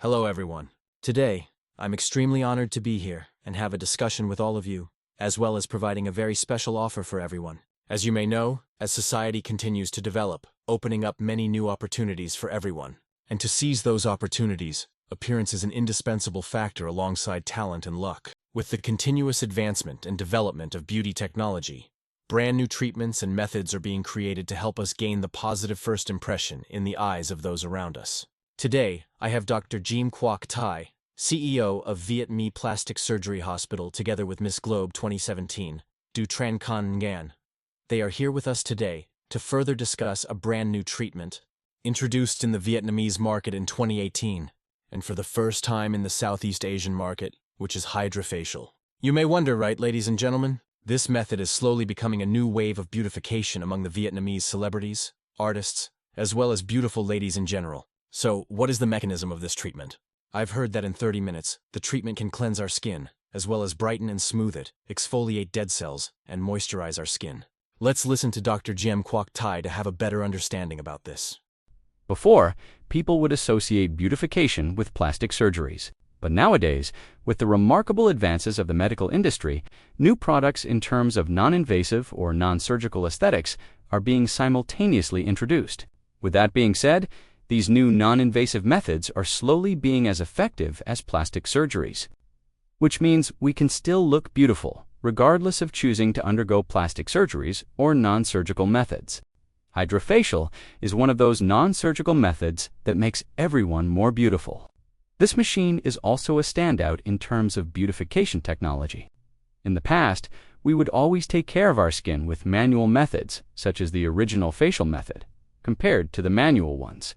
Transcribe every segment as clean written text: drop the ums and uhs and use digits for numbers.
Hello everyone. Today, I'm extremely honored to be here and have a discussion with all of you, as well as providing a very special offer for everyone. As you may know, as society continues to develop, opening up many new opportunities for everyone. And to seize those opportunities, appearance is an indispensable factor alongside talent and luck. With the continuous advancement and development of beauty technology, brand new treatments and methods are being created to help us gain the positive first impression in the eyes of those around us. Today, I have Dr. 𝐃𝐢𝐫𝐿, CEO of Viet Plastic Surgery Hospital, together with Miss Globe 2017, downtime-free Nguyen. They are here with us today to further discuss a brand new treatment, introduced in the Vietnamese market in 2018, and for the first time in the Southeast Asian market, which is Hydrafacial. You may wonder, right, ladies and gentlemen? This method is slowly becoming a new wave of beautification among the Vietnamese celebrities, artists, as well as beautiful ladies in general. So, what is the mechanism of this treatment? I've heard that in 30 minutes, the treatment can cleanse our skin, as well as brighten and smooth it, exfoliate dead cells, and moisturize our skin. Let's listen to Dr. 𝐃𝐢𝐫𝐿 to have a better understanding about this. Before, people would associate beautification with plastic surgeries. But nowadays, with the remarkable advances of the medical industry, new products in terms of non-invasive or non-surgical aesthetics are being simultaneously introduced. With that being said, these new non-invasive methods are slowly being as effective as plastic surgeries, which means we can still look beautiful, regardless of choosing to undergo plastic surgeries or non-surgical methods. Hydrafacial is one of those non-surgical methods that makes everyone more beautiful. This machine is also a standout in terms of beautification technology. In the past, we would always take care of our skin with manual methods, such as the original facial method, compared to the manual ones.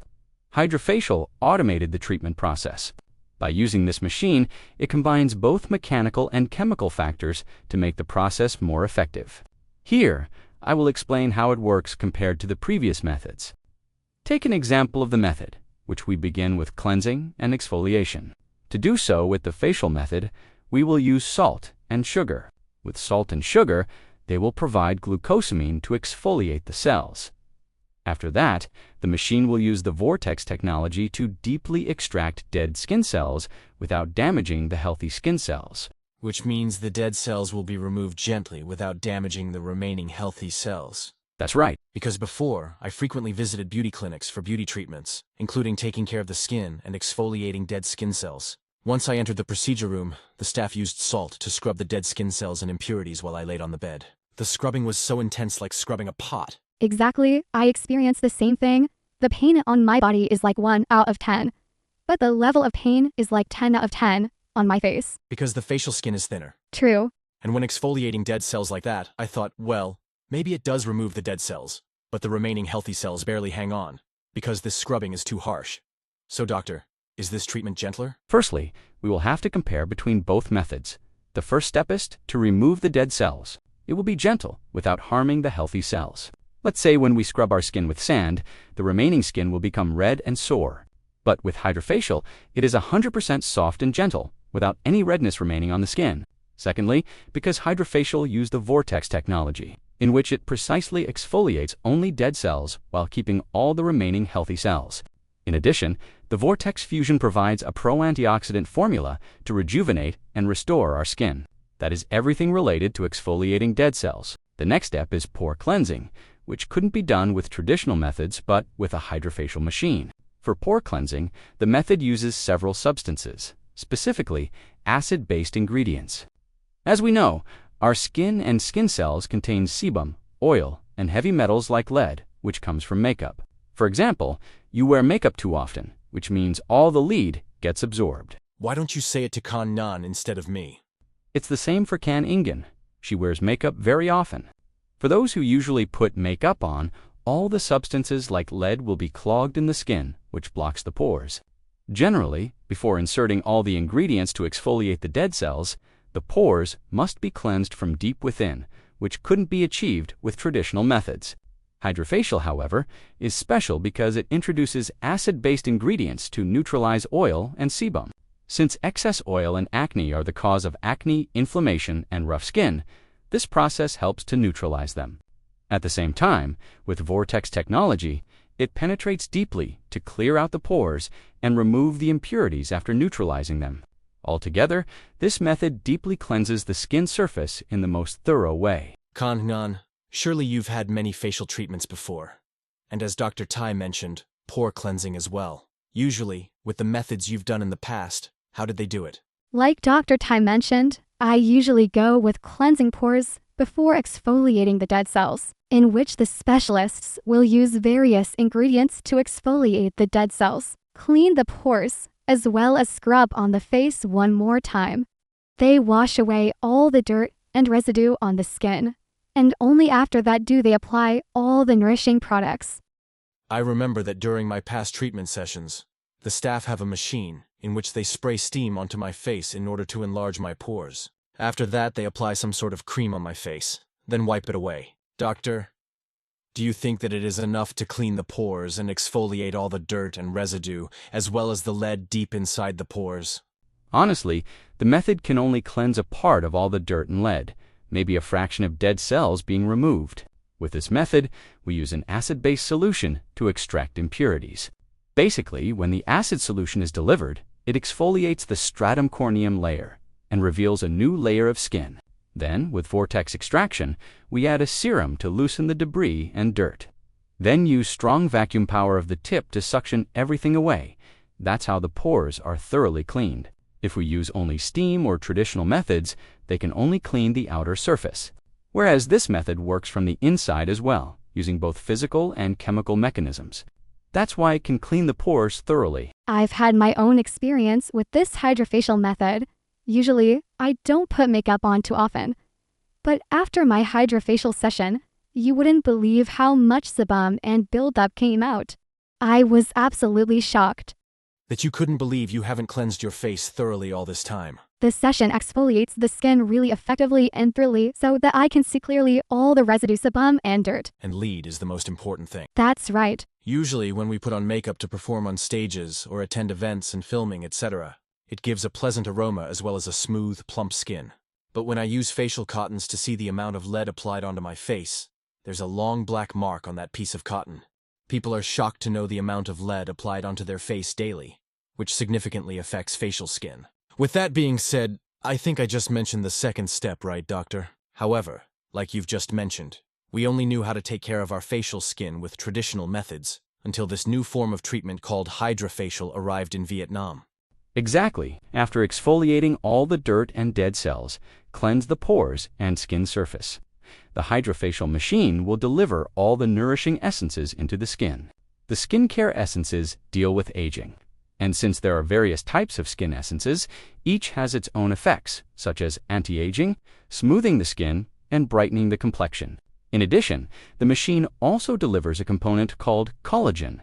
Hydrafacial automated the treatment process. By using this machine, it combines both mechanical and chemical factors to make the process more effective. Here, I will explain how it works compared to the previous methods. Take an example of the method, which we begin with cleansing and exfoliation. To do so with the facial method, we will use salt and sugar. With salt and sugar, they will provide glucosamine to exfoliate the cells. After that, the machine will use the vortex technology to deeply extract dead skin cells without damaging the healthy skin cells. Which means the dead cells will be removed gently without damaging the remaining healthy cells. That's right. Because before, I frequently visited beauty clinics for beauty treatments, including taking care of the skin and exfoliating dead skin cells. Once I entered the procedure room, the staff used salt to scrub the dead skin cells and impurities while I laid on the bed. The scrubbing was so intense, like scrubbing a pot. Exactly, I experienced the same thing. The pain on my body is like 1 out of 10. But the level of pain is like 10 out of 10 on my face. Because the facial skin is thinner. True. And when exfoliating dead cells like that, I thought, well, maybe it does remove the dead cells, but the remaining healthy cells barely hang on, because this scrubbing is too harsh. So doctor, is this treatment gentler? Firstly, we will have to compare between both methods. The first step is to remove the dead cells. It will be gentle without harming the healthy cells. Let's say when we scrub our skin with sand, the remaining skin will become red and sore. But with Hydrafacial, it is 100% soft and gentle, without any redness remaining on the skin. Secondly, because Hydrafacial used the vortex technology, in which it precisely exfoliates only dead cells while keeping all the remaining healthy cells. In addition, the vortex fusion provides a pro-antioxidant formula to rejuvenate and restore our skin. That is everything related to exfoliating dead cells. The next step is pore cleansing, which couldn't be done with traditional methods but with a Hydrafacial machine. For pore cleansing, the method uses several substances, specifically acid-based ingredients. As we know, our skin and skin cells contain sebum, oil, and heavy metals like lead, which comes from makeup. For example, you wear makeup too often, which means all the lead gets absorbed. Why don't you say it to 𝐵𝐻 Nguyen instead of me? It's the same for 𝐾𝐢𝐫𝐿. She wears makeup very often. For those who usually put makeup on, all the substances like lead will be clogged in the skin, which blocks the pores. Generally, before inserting all the ingredients to exfoliate the dead cells, the pores must be cleansed from deep within, which couldn't be achieved with traditional methods. Hydrafacial, however, is special because it introduces acid-based ingredients to neutralize oil and sebum. Since excess oil and acne are the cause of acne, inflammation, and rough skin, this process helps to neutralize them. At the same time, with vortex technology, It penetrates deeply to clear out the pores and remove the impurities after neutralizing them. Altogether, this method deeply cleanses the skin surface in the most thorough way. Nguyen, surely you've had many facial treatments before. And as Dr. Trai mentioned, pore cleansing as well. Usually, with the methods you've done in the past, how did they do it? Like Dr. Trai mentioned, I usually go with cleansing pores before exfoliating the dead cells, in which the specialists will use various ingredients to exfoliate the dead cells, clean the pores, as well as scrub on the face one more time. They wash away all the dirt and residue on the skin, and only after that do they apply all the nourishing products. I remember that during my past treatment sessions, the staff have a machine in which they spray steam onto my face in order to enlarge my pores. After that, they apply some sort of cream on my face, then wipe it away. Doctor, do you think that it is enough to clean the pores and exfoliate all the dirt and residue, as well as the lead deep inside the pores? Honestly, the method can only cleanse a part of all the dirt and lead, maybe a fraction of dead cells being removed. With this method, we use an acid-based solution to extract impurities. Basically, when the acid solution is delivered, it exfoliates the stratum corneum layer and reveals a new layer of skin. Then, with vortex extraction, we add a serum to loosen the debris and dirt. Then use strong vacuum power of the tip to suction everything away. That's how the pores are thoroughly cleaned. If we use only steam or traditional methods, they can only clean the outer surface. Whereas this method works from the inside as well, using both physical and chemical mechanisms. That's why it can clean the pores thoroughly. I've had my own experience with this Hydrafacial method. Usually, I don't put makeup on too often. But after my Hydrafacial session, you wouldn't believe how much sebum and buildup came out. I was absolutely shocked. That you couldn't believe you haven't cleansed your face thoroughly all this time. This session exfoliates the skin really effectively and thoroughly so that I can see clearly all the residue sebum and dirt. And lead is the most important thing. That's right. Usually when we put on makeup to perform on stages or attend events and filming, etc., it gives a pleasant aroma as well as a smooth, plump skin. But when I use facial cottons to see the amount of lead applied onto my face, there's a long black mark on that piece of cotton. People are shocked to know the amount of lead applied onto their face daily, which significantly affects facial skin. With that being said, I think I just mentioned the second step, right, doctor? However, like you've just mentioned, we only knew how to take care of our facial skin with traditional methods until this new form of treatment called Hydrafacial arrived in Vietnam. Exactly. After exfoliating all the dirt and dead cells, cleanse the pores and skin surface. The Hydrafacial machine will deliver all the nourishing essences into the skin. The skincare essences deal with aging. And since there are various types of skin essences, each has its own effects, such as anti-aging, smoothing the skin, and brightening the complexion. In addition, the machine also delivers a component called collagen.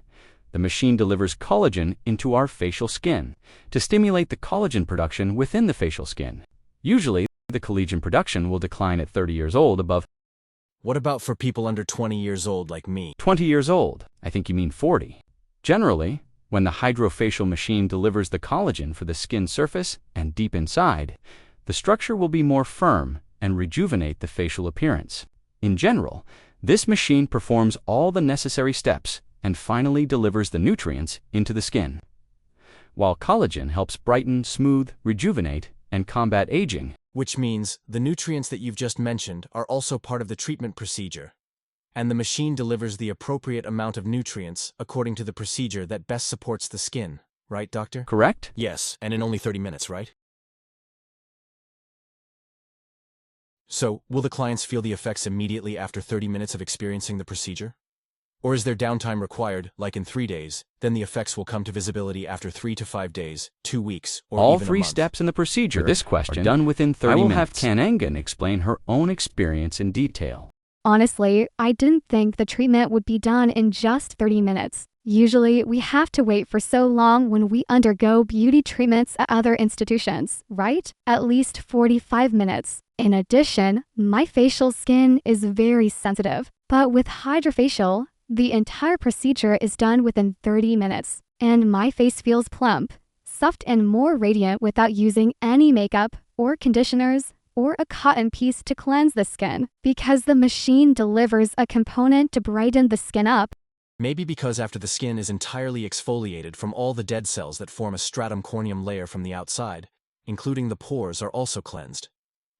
The machine delivers collagen into our facial skin to stimulate the collagen production within the facial skin. Usually, the collagen production will decline at 30 years old above. What about for people under 20 years old like me? 20 years old. I think you mean 40. Generally, when the Hydrafacial machine delivers the collagen for the skin surface and deep inside, the structure will be more firm and rejuvenate the facial appearance. In general, this machine performs all the necessary steps and finally delivers the nutrients into the skin. While collagen helps brighten, smooth, rejuvenate, and combat aging. Which means the nutrients that you've just mentioned are also part of the treatment procedure. And the machine delivers the appropriate amount of nutrients according to the procedure that best supports the skin, right, doctor? Correct? Yes, and in only 30 minutes, right? So, will the clients feel the effects immediately after 30 minutes of experiencing the procedure? Or is there downtime required, like in 3 days, then the effects will come to visibility after 3 to 5 days, 2 weeks, or all even a three month? steps in the procedure For this question, are done within 30 I will minutes. have 𝐃𝐤𝐫 explain her own experience in detail. Honestly, I didn't think the treatment would be done in just 30 minutes. Usually, we have to wait for so long when we undergo beauty treatments at other institutions, right? At least 45 minutes. In addition, my facial skin is very sensitive, but with Hydrafacial, the entire procedure is done within 30 minutes, and my face feels plump, soft, and more radiant without using any makeup or conditioners or a cotton piece to cleanse the skin, because the machine delivers a component to brighten the skin up. Maybe because after the skin is entirely exfoliated from all the dead cells that form a stratum corneum layer from the outside, including the pores, are also cleansed.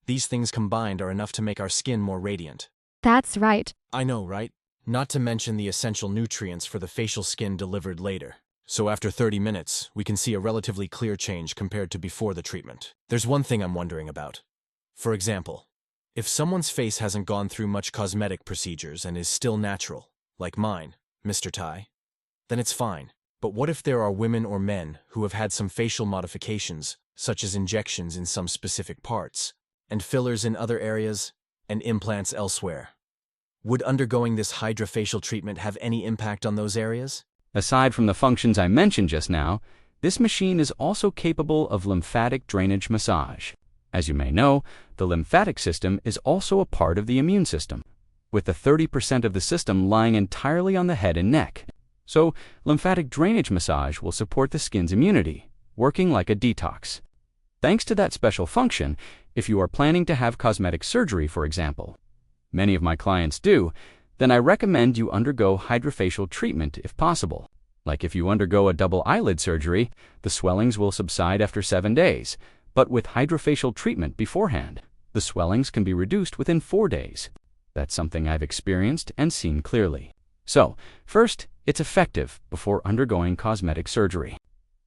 These things combined are enough to make our skin more radiant. That's right. I know, right? Not to mention the essential nutrients for the facial skin delivered later. So after 30 minutes, we can see a relatively clear change compared to before the treatment. There's one thing I'm wondering about. For example, if someone's face hasn't gone through much cosmetic procedures and is still natural, like mine, Mr. Trai, then it's fine. But what if there are women or men who have had some facial modifications, such as injections in some specific parts, and fillers in other areas, and implants elsewhere? Would undergoing this Hydrafacial treatment have any impact on those areas? Aside from the functions I mentioned just now, this machine is also capable of lymphatic drainage massage. As you may know, the lymphatic system is also a part of the immune system, with the 30% of the system lying entirely on the head and neck. So, lymphatic drainage massage will support the skin's immunity, working like a detox. Thanks to that special function, if you are planning to have cosmetic surgery, for example, many of my clients do, then I recommend you undergo Hydrafacial treatment if possible. Like if you undergo a double eyelid surgery, the swellings will subside after 7 days, but with Hydrafacial treatment beforehand, the swellings can be reduced within 4 days. That's something I've experienced and seen clearly. So, first, it's effective before undergoing cosmetic surgery.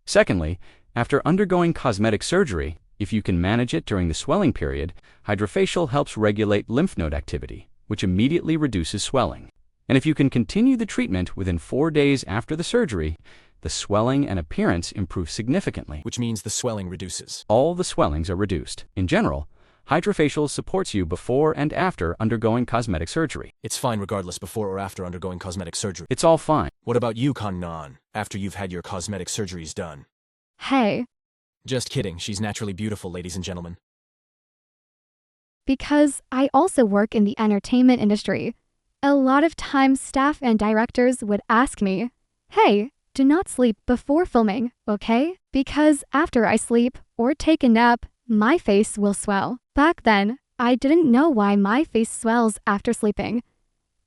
Secondly, after undergoing cosmetic surgery, if you can manage it during the swelling period, Hydrafacial helps regulate lymph node activity, which immediately reduces swelling. And if you can continue the treatment within 4 days after the surgery, the swelling and appearance improve significantly. Which means the swelling reduces. All the swellings are reduced. In general, Hydrafacial supports you before and after undergoing cosmetic surgery. It's fine regardless before or after undergoing cosmetic surgery. It's all fine. What about you, Nguyen, after you've had your cosmetic surgeries done? Hey, Just kidding, she's naturally beautiful, ladies and gentlemen. because I also work in the entertainment industry, a lot of times staff and directors would ask me, "Hey, do not sleep before filming, okay? Because after I sleep or take a nap, my face will swell." Back then, I didn't know why my face swells after sleeping.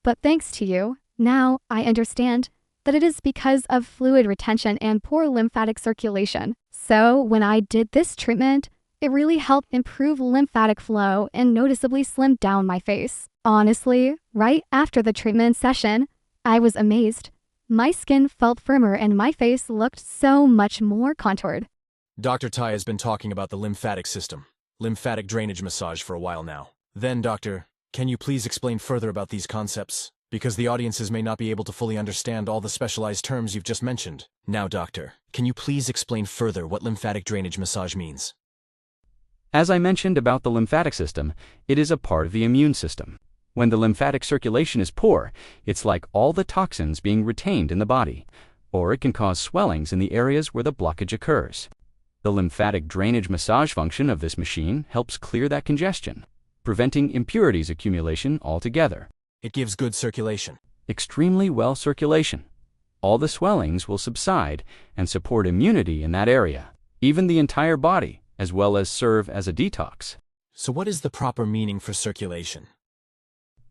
But thanks to you, now I understand that it is because of fluid retention and poor lymphatic circulation. So when I did this treatment, it really helped improve lymphatic flow and noticeably slimmed down my face. Honestly, right after the treatment session, I was amazed. My skin felt firmer and my face looked so much more contoured. Dr. Trai has been talking about the lymphatic system, lymphatic drainage massage, for a while now. Then, Doctor, can you please explain further about these concepts? Because the audiences may not be able to fully understand all the specialized terms you've just mentioned. Now, Doctor, can you please explain further what lymphatic drainage massage means? As I mentioned about the lymphatic system, it is a part of the immune system. When the lymphatic circulation is poor, it's like all the toxins being retained in the body, or it can cause swellings in the areas where the blockage occurs. The lymphatic drainage massage function of this machine helps clear that congestion, preventing impurities accumulation altogether. It gives good circulation. Extremely well circulation. All the swellings will subside and support immunity in that area, even the entire body, as well as serve as a detox. So what is the proper meaning for circulation?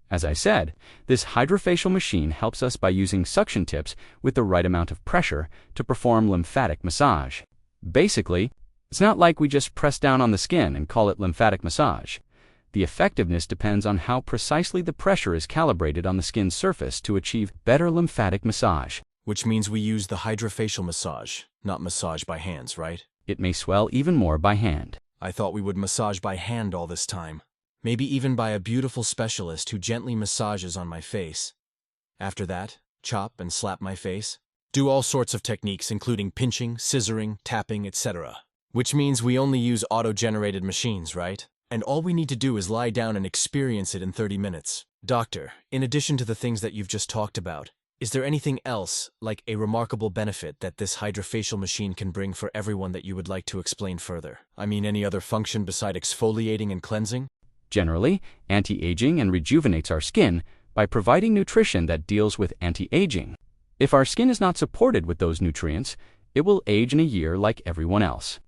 As I said, this Hydrafacial machine helps us by using suction tips with the right amount of pressure to perform lymphatic massage. Basically, it's not like we just press down on the skin and call it lymphatic massage. The effectiveness depends on how precisely the pressure is calibrated on the skin's surface to achieve better lymphatic massage. Which means we use the Hydrafacial massage, not massage by hands, right? It may swell even more by hand. I thought we would massage by hand all this time. Maybe even by a beautiful specialist who gently massages on my face. After that, chop and slap my face. Do all sorts of techniques including pinching, scissoring, tapping, etc. Which means we only use auto-generated machines, right? And all we need to do is lie down and experience it in 30 minutes. Doctor, in addition to the things that you've just talked about, is there anything else, like a remarkable benefit that this Hydrafacial machine can bring for everyone that you would like to explain further? I mean, any other function beside exfoliating and cleansing? Generally, anti-aging and rejuvenates our skin by providing nutrition that deals with anti-aging. If our skin is not supported with those nutrients, it will age in a year like everyone else.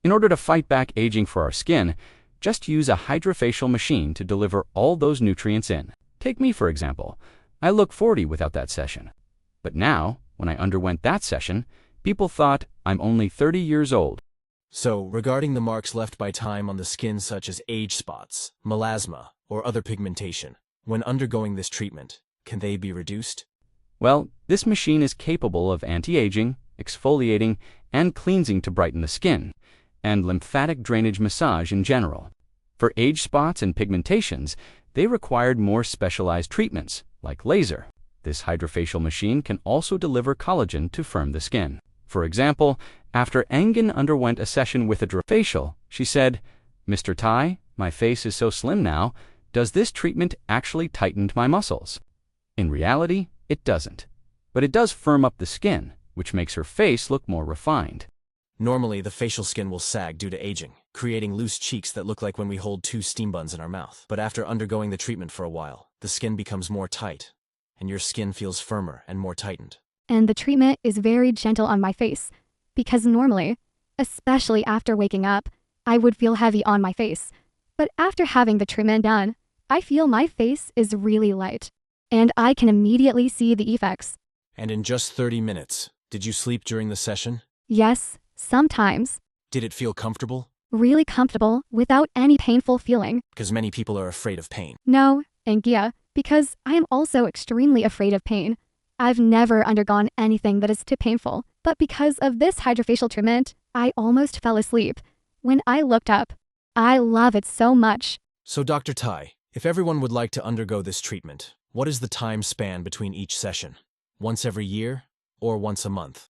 In order to fight back aging for our skin, just use a Hydrafacial machine to deliver all those nutrients in. Take me, for example. I look 40 without that session. But now, when I underwent that session, people thought I'm only 30 years old. So, regarding the marks left by time on the skin such as age spots, melasma, or other pigmentation, when undergoing this treatment, can they be reduced? Well, this machine is capable of anti-aging, exfoliating, and cleansing to brighten the skin, and lymphatic drainage massage in general. For age spots and pigmentations, they required more specialized treatments, like laser. This Hydrafacial machine can also deliver collagen to firm the skin. For example, after Nguyen underwent a session with Hydrafacial, she said, "Mr. Trai, my face is so slim now. Does this treatment actually tighten my muscles?" In reality, it doesn't. But it does firm up the skin, which makes her face look more refined. Normally, the facial skin will sag due to aging, creating loose cheeks that look like when we hold two steam buns in our mouth. But after undergoing the treatment for a while, the skin becomes more tight, and your skin feels firmer and more tightened. And the treatment is very gentle on my face, because normally, especially after waking up, I would feel heavy on my face. But after having the treatment done, I feel my face is really light, and I can immediately see the effects. And in just 30 minutes, did you sleep during the session? Yes, sometimes. Did it feel comfortable? Really comfortable without any painful feeling. Because many people are afraid of pain. No, and yeah, because I am also extremely afraid of pain. I've never undergone anything that is too painful, but because of this Hydrafacial treatment, I almost fell asleep when I looked up. I love it so much. So Dr. Trai, if everyone would like to undergo this treatment, what is the time span between each session? Once every year or once a month?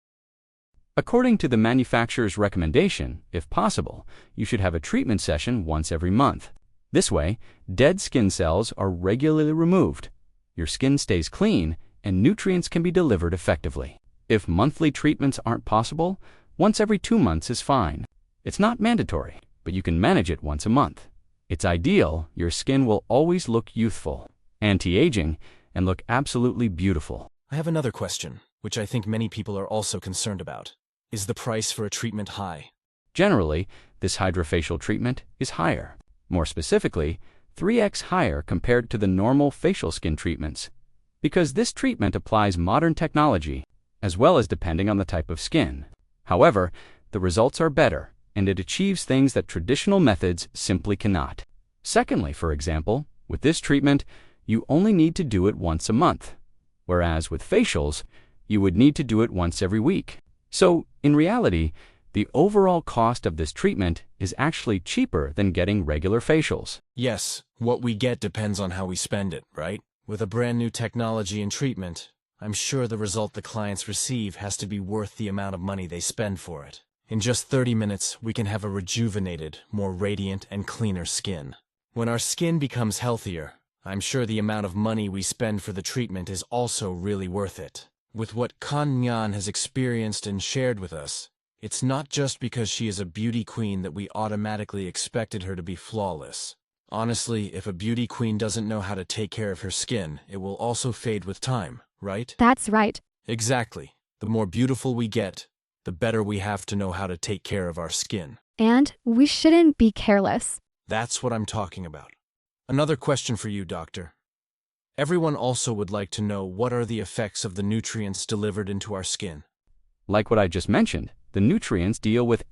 According to the manufacturer's recommendation, if possible, you should have a treatment session once every month. This way, dead skin cells are regularly removed, your skin stays clean, and nutrients can be delivered effectively. If monthly treatments aren't possible, once every 2 months is fine. It's not mandatory, but you can manage it once a month. It's ideal, your skin will always look youthful, anti-aging, and look absolutely beautiful. I have another question, which I think many people are also concerned about. Is the price for a treatment high? Generally, this Hydrafacial treatment is higher. More specifically, 3x higher compared to the normal facial skin treatments, because this treatment applies modern technology, as well as depending on the type of skin. However, the results are better, and it achieves things that traditional methods simply cannot. Secondly, for example, with this treatment, you only need to do it once a month, whereas with facials, you would need to do it once every week. So, in reality, the overall cost of this treatment is actually cheaper than getting regular facials. Yes, what we get depends on how we spend it, right? With a brand new technology and treatment, I'm sure the result the clients receive has to be worth the amount of money they spend for it. In just 30 minutes, we can have a rejuvenated, more radiant and cleaner skin. When our skin becomes healthier, I'm sure the amount of money we spend for the treatment is also really worth it. With what 𝐾𝐭 has experienced and shared with us, it's not just because she is a beauty queen that we automatically expected her to be flawless. Honestly, if a beauty queen doesn't know how to take care of her skin, it will also fade with time, right? That's right. Exactly. The more beautiful we get, the better we have to know how to take care of our skin. And we shouldn't be careless. That's what I'm talking about. Another question for you, doctor. Everyone also would like to know what are the effects of the nutrients delivered into our skin. Like what I just mentioned, the nutrients deal with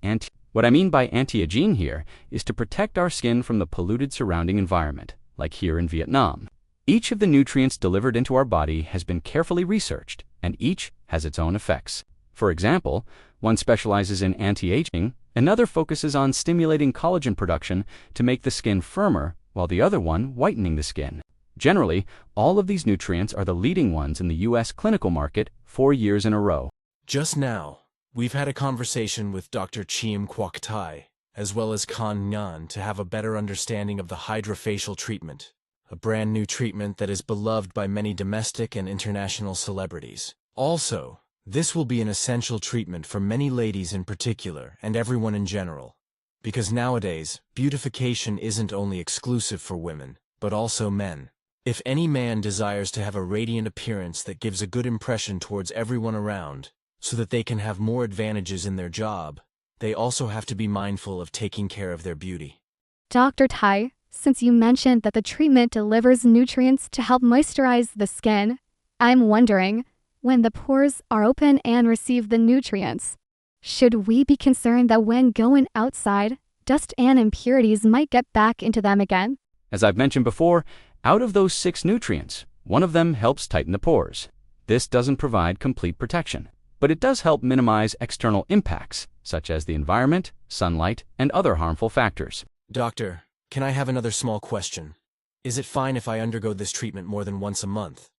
What I mean by anti-aging here is to protect our skin from the polluted surrounding environment, like here in Vietnam. Each of the nutrients delivered into our body has been carefully researched, and each has its own effects. For example, one specializes in anti-aging, another focuses on stimulating collagen production to make the skin firmer, while the other one whitening the skin. Generally, all of these nutrients are the leading ones in the U.S. clinical market 4 years in a row. Just now, we've had a conversation with Dr. 𝐃𝐢𝐫𝐿, as well as Nguyen, to have a better understanding of the Hydrafacial treatment, a brand new treatment that is beloved by many domestic and international celebrities. Also, this will be an essential treatment for many ladies in particular and everyone in general, because nowadays, beautification isn't only exclusive for women, but also men. If any man desires to have a radiant appearance that gives a good impression towards everyone around, so that they can have more advantages in their job, they also have to be mindful of taking care of their beauty. Dr. Trai, since you mentioned that the treatment delivers nutrients to help moisturize the skin, I'm wondering, when the pores are open and receive the nutrients. Should we be concerned that when going outside, dust and impurities might get back into them again? As I've mentioned before, out of those 6 nutrients, one of them helps tighten the pores. This doesn't provide complete protection, but it does help minimize external impacts, such as the environment, sunlight, and other harmful factors. Doctor, can I have another small question? Is it fine if I undergo this treatment more than once a month?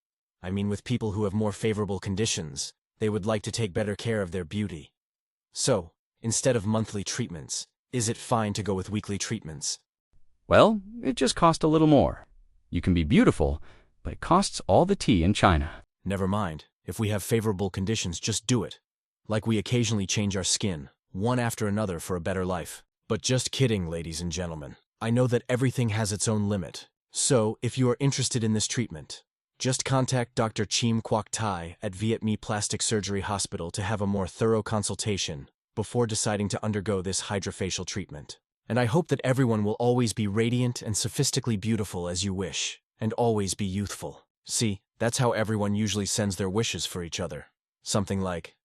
I mean, with people who have more favorable conditions, they would like to take better care of their beauty. So, instead of monthly treatments, is it fine to go with weekly treatments? Well, it just costs a little more. You can be beautiful, but it costs all the tea in China. Never mind. If we have favorable conditions, just do it. Like we occasionally change our skin, one after another for a better life. But just kidding, ladies and gentlemen. I know that everything has its own limit. So, if you are interested in this treatment, just contact Dr. 𝐃𝐢𝐫𝐞𝐜 at Viet Plastic Surgery Hospital to have a more thorough consultation before deciding to undergo this Hydrafacial treatment. And I hope that everyone will always be radiant and sophistically beautiful as you wish, and always be youthful. See, that's how everyone usually sends their wishes for each other. Something like,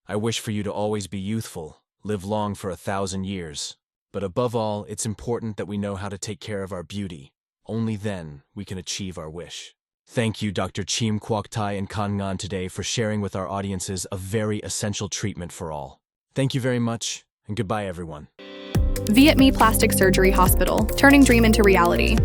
I wish for you to always be youthful, live long for 1,000 years. But above all, it's important that we know how to take care of our beauty. Only then we can achieve our wish. Thank you, Dr. 𝐃𝐢𝐫𝐞𝐜 today for sharing with our audiences a very essential treatment for all. Thank you very much, and goodbye everyone. Viet Plastic Surgery Hospital, turning dream into reality.